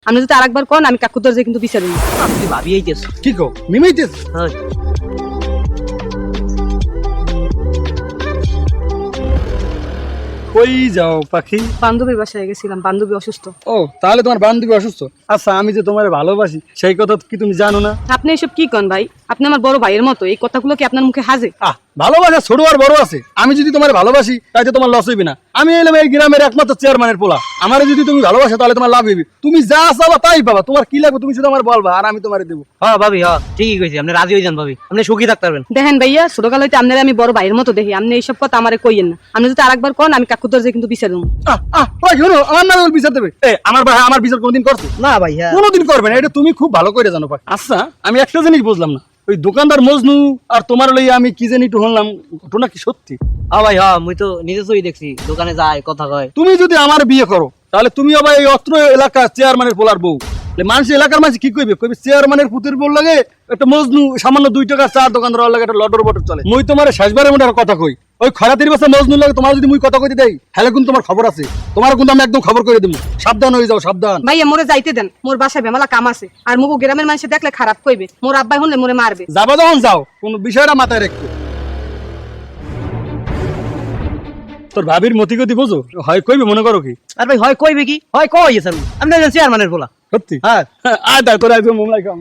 আপনি যদি আরেকবার কোন আমি কাকু দরজা কিন্তু বিচার দিই। আপনি ভাবি আইতেছ কি কো মিমাইতেছ? হ্যাঁ কই যাও পাখি? বান্ধবীর বাসায় গেছিলাম, বান্ধবী অসুস্থ। ও তাহলে তোমার বান্ধবী অসুস্থ? আচ্ছা আমি যে তোমার ভালোবাসি সেই কথা কি তুমি জানো না? আপনি এসব কি কন ভাই? আপনি আমার বড় ভাইয়ের মতো, এই কথাগুলো কি আপনার মুখে হাজে? ভালোবাসা ছোট আর বড় আছে। আমি যদি তোমার ভালোবাসি তাইতে তোমার লস হইবে না। আমি এলাম এই গ্রামের একমাত্র চেয়ারম্যানের পোলা। আমার যদি তুমি ভালোবাসো তাহলে তোমার লাভ হইবে। তুমি যা চাবা তাই পাবা। তোমার কি লাগবে তুমি শুধু আমার বলবা আর আমি তোমারে দেবো। হ্যাঁ ভাবি, হ্যাঁ ঠিকই কইছি, আপনি রাজি হয়ে যান ভাবি, আপনি সুখী থাকতে পারবেন। দেখেন ভাইয়া, ছোটকাল হইতে আপনার আমি বড় ভাইয়ের মতো দেখি, আপনি এইসব কথা আমারে কইয়েন না। আপনি যদি আরেকবার কোন আমি কাকু দরজা কিন্তু বিচার দিই। ওই শোনো, আমার নামে বিচার দেবে? আমার ভাই আমার বিচার কোনদিন করছো? না ভাই, হ্যাঁ কোনোদিন করবে না, এটা তুমি খুব ভালো করে জানো পাখি। আচ্ছা আমি একটা জিনিস বুঝলাম না, ওই দোকানদার মজনু আর তোমার লইয়া আমি কি জানি একটু শুনলাম, ঘটনা কি সত্যি? হ্যাঁ ভাই, হ্যাঁ মুই তো নিজে চই দেখছি, দোকানে যায় কথা কয়। তুমি যদি আমার বিয়ে করো তাহলে তুমি আবার এই অত্র এলাকার চেয়ারম্যানের পোলার বউ। মানুষ এলাকার মানুষ কি কইবে? কইবে চেয়ারম্যানের পুতের বউ লাগে একটা মজনু সামান্য 2 টাকার চার দোকানদার লাগে একটা লটর বটর চলে। মুই তোমার শেষবারের মধ্যে কথা কই, ওই খরাতির বছর মজনু লাগে তোমার যদি মুই কথা কইতে দেই হ্যালে কিন্তু তোমার খবর আছে, তোমার কিন্তু আমি একদম খবর করে দেবো। সাবধান হয়ে যাও, সাবধান। ভাইয়া মোরে যাইতে দেন, মোর বাসায় বেমালা কাম আছে। আর মুগো গ্রামের মানুষ দেখলে খারাপ কইবে, মোর আব্বাই হলে মোরে মারবে। যাবা যখন যাও, কোন বিষয়টা মাথায় রাখো। তোর ভাবির মতি গতি বোঝো? হয় কইবে মনে করো কি? আর ভাই হয় কইবে কি? হয় কই স্যার, আপনি চেয়ারম্যানের বলা সত্যি? হ্যাঁ। আয় তাই তোরা একদম মোমলাই খাম।